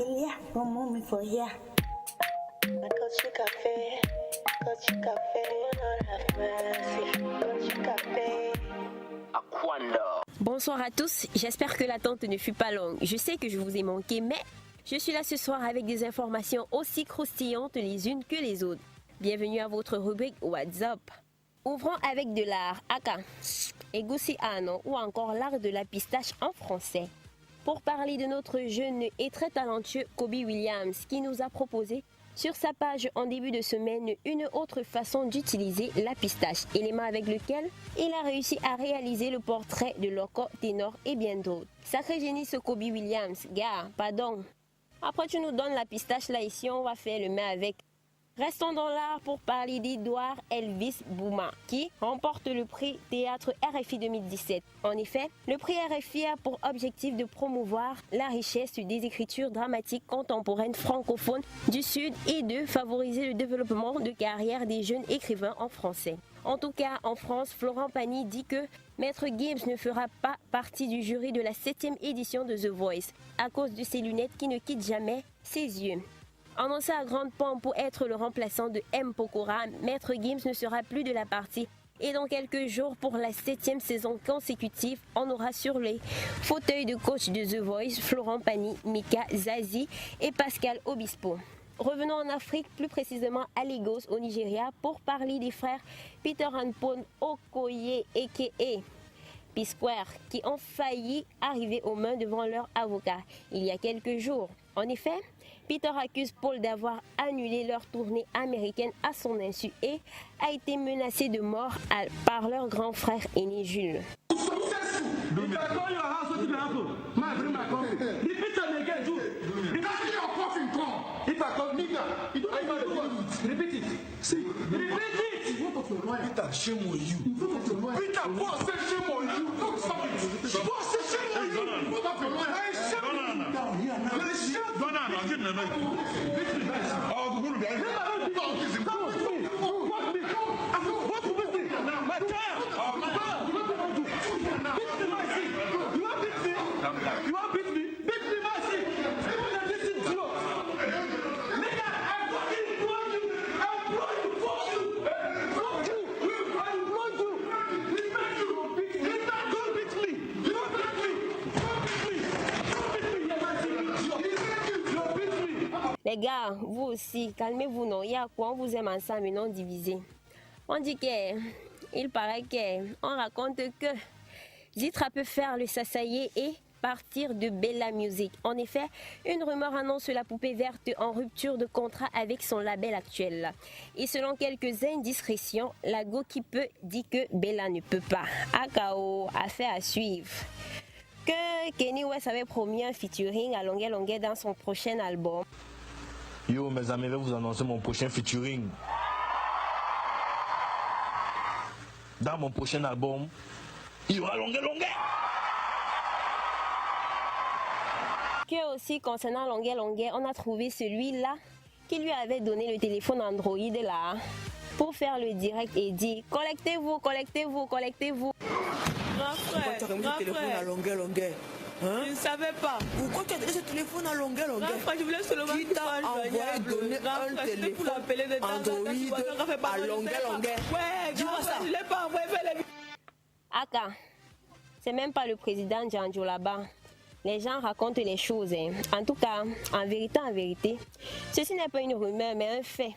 Atelia, como me folía. Coach café, Lord have mercy. Coach café. Bonsoir à tous, j'espère que l'attente ne fut pas longue. Je sais que je vous ai manqué, mais je suis là ce soir avec des informations aussi croustillantes les unes que les autres. Bienvenue à votre rubrique WhatsApp. Ouvrons avec de l'art, aka, egusi ano ou encore l'art de la pistache en français. Pour parler de notre jeune et très talentueux Kobe Williams qui nous a proposé sur sa page en début de semaine une autre façon d'utiliser la pistache, élément avec lequel il a réussi à réaliser le portrait de Loco, Ténor et bien d'autres. Sacré génie ce Kobe Williams, gars, pardon. Après tu nous donnes la pistache là ici, on va faire le mets avec. Restons dans l'art pour parler d'Edouard Elvis Bouma qui remporte le prix Théâtre RFI 2017. En effet, le prix RFI a pour objectif de promouvoir la richesse des écritures dramatiques contemporaines francophones du Sud et de favoriser le développement de carrière des jeunes écrivains en français. En tout cas, en France, Florent Pagny dit que Maître Gims ne fera pas partie du jury de la 7e édition de The Voice à cause de ses lunettes qui ne quittent jamais ses yeux. Annoncé à grande pompe pour être le remplaçant de M. Pokora, Maître Gims ne sera plus de la partie. Et dans quelques jours, pour la 7e saison consécutive, on aura sur les fauteuils de coach de The Voice Florent Pagny, Mika Zazie et Pascal Obispo. Revenons en Afrique, plus précisément à Lagos, au Nigeria, pour parler des frères Peter Anpon Okoye a.k.a. P-Square, qui ont failli arriver aux mains devant leur avocat il y a quelques jours. En effet, Peter accuse Paul d'avoir annulé leur tournée américaine à son insu et a été menacé de mort par leur grand frère aîné Jules. Les gars, vous aussi, calmez-vous, non? Il y a quoi? On vous aime ensemble et non divisé. On dit il paraît on raconte que Zitra peut faire le sasaye et partir de Bella Music. En effet, une rumeur annonce la poupée verte en rupture de contrat avec son label actuel. Et selon quelques indiscrétions, la go qui peut dit que Bella ne peut pas. AKO, affaire à suivre. Que Kenny West avait promis un featuring à longueur dans son prochain album. Yo mes amis, je vais vous annoncer mon prochain featuring. Dans mon prochain album, il y aura longueur. Que aussi concernant longueur, on a trouvé celui-là qui lui avait donné le téléphone Android là pour faire le direct et dit collectez-vous. Grand frère, tu as remis le téléphone à longueur. Hein? Je ne savais pas. Pourquoi tu as donné ce téléphone à longueur? Grand frère, je voulais seulement Qui t'a envoyé donner un téléphone Android à longueur? Ouais, dis-moi ça. Je ne l'ai pas envoyé vers les... Aka, c'est même pas le président Djanjo là-bas. Les gens racontent les choses. Hein. En tout cas, en vérité, ceci n'est pas une rumeur, mais un fait.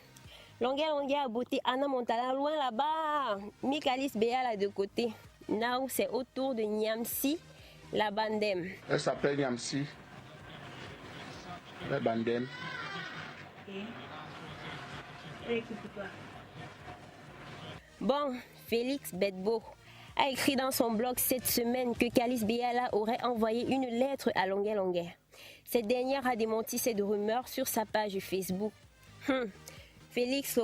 Longueur a bouté Anna Montala loin là-bas. Mikalis Béa là de côté. Now, c'est autour de Niamsi, la Bandem. Elle s'appelle Niamsi, la Bandem. Bon, Félix Bedbo a écrit dans son blog cette semaine que Kalis Béala aurait envoyé une lettre à Longueur. Cette dernière a démenti cette rumeur sur sa page Facebook. Félix,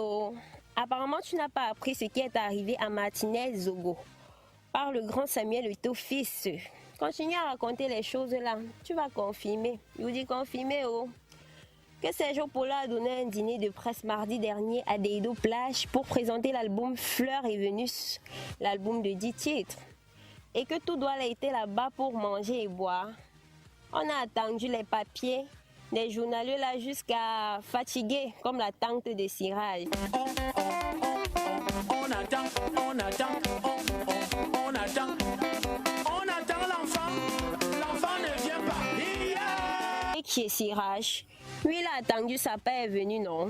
apparemment tu n'as pas appris ce qui est arrivé à Martinez Zogo par le grand Samuel Eto'o-fils. Continue à raconter les choses là, tu vas confirmer. Je vous dis confirmer que Sergio Pola a donné un dîner de presse mardi dernier à Deido Plage pour présenter l'album Fleurs et Vénus, l'album de 10 titres. Et que tout doit être là-bas pour manger et boire. On a attendu les papiers Des journaliers là jusqu'à fatigués comme la tante de cirage. On attend l'enfant ne vient pas. Et qui est cirage? Lui, il a attendu, sa paix est venue, non?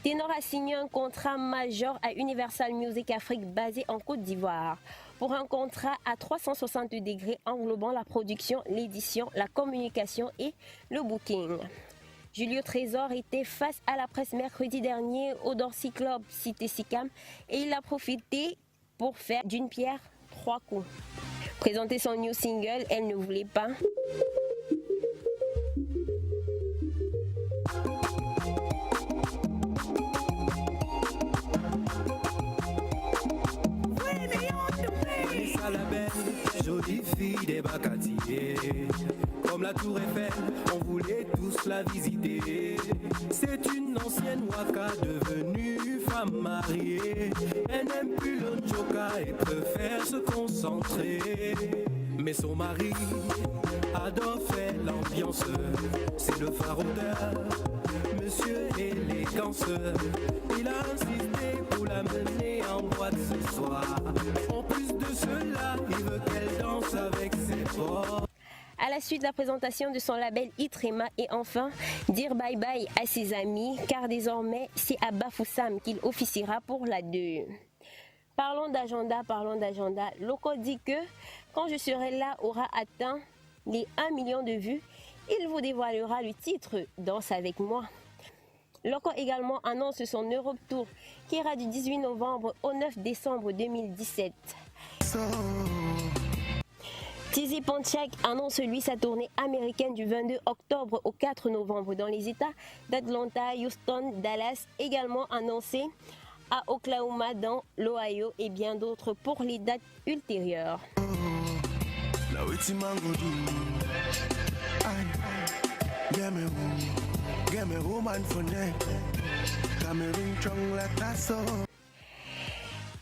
Ténor a signé un contrat major à Universal Music Afrique basé en Côte d'Ivoire pour un contrat à 360 degrés englobant la production, l'édition, la communication et le booking. Julio Trésor était face à la presse mercredi dernier au Dorcy Club Cité Sicam et il a profité pour faire d'une pierre 3 coups. Présenter son new single, Elle ne voulait pas. La belle, jolie fille des Bacatiers. Comme la tour Eiffel, on voulait tous la visiter. C'est une ancienne waka devenue femme mariée. Elle n'aime plus le joker et préfère se concentrer. Mais son mari adore faire l'ambiance. C'est le faraudeur, monsieur élégance. Il a insisté pour la mener en boîte ce soir. En plus de cela, il veut qu'elle danse avec ses potes. À la suite de la présentation de son label Itrema et enfin dire bye bye à ses amis car désormais c'est à Bafoussam qu'il officiera pour la 2. Parlons d'agenda. Loco dit que quand Je serai là aura atteint les 1 million de vues, il vous dévoilera le titre Danse avec moi. Loco également annonce son Europe Tour qui ira du 18 novembre au 9 décembre 2017. Tizi Pontiac annonce lui sa tournée américaine du 22 octobre au 4 novembre dans les États d'Atlanta, Houston, Dallas, également annoncé à Oklahoma, dans l'Ohio et bien d'autres pour les dates ultérieures.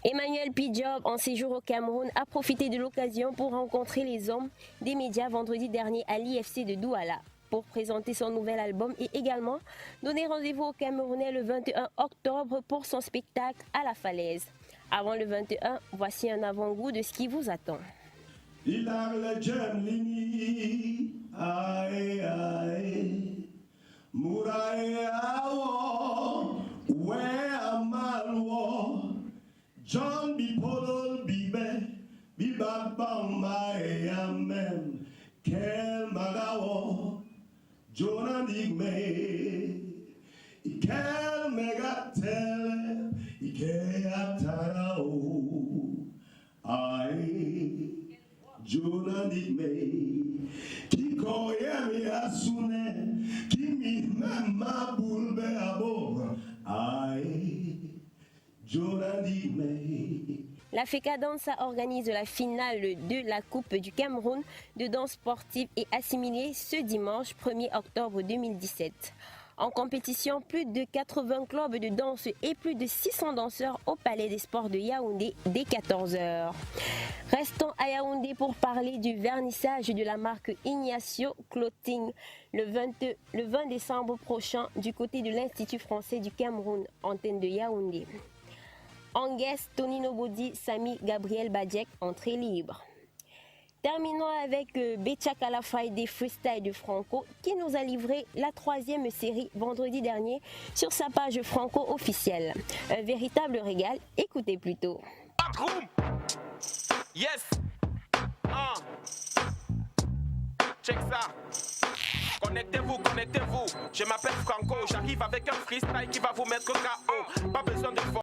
Emmanuel P. Job, en séjour au Cameroun, a profité de l'occasion pour rencontrer les hommes des médias vendredi dernier à l'IFC de Douala pour présenter son nouvel album et également donner rendez-vous aux Camerounais le 21 octobre pour son spectacle à la Falaise. Avant le 21, voici un avant-goût de ce qui vous attend. Il a le Gemini, aïe aïe, Mouraï awo, Wea malwo, John Bipodol Bibe, Bibabamba amen, Kel Magawo, Jonah Digme, Kel Megatel, Ike Atarao, aïe. Jonah Digme, qui koyemi asune, qui mi mema boulbe abo, aïe, Jonah Digme. La FECA Dansa organise la finale de la Coupe du Cameroun de danse sportive et assimilée ce dimanche 1er octobre 2017. En compétition, plus de 80 clubs de danse et plus de 600 danseurs au Palais des Sports de Yaoundé dès 14h. Restons à Yaoundé pour parler du vernissage de la marque Ignacio Clothing le 20 décembre prochain du côté de l'Institut français du Cameroun, antenne de Yaoundé. En guest, Tony Nobody, Samy Gabriel Badjek, entrée libre. Terminons avec Betchakala Friday Freestyle de Franco qui nous a livré la 3e série vendredi dernier sur sa page Franco officielle. Un véritable régal, écoutez plutôt. Backroom. Yes. Check ça. Connectez-vous. Je m'appelle Franco. J'arrive avec un freestyle qui va vous mettre KO. Pas besoin de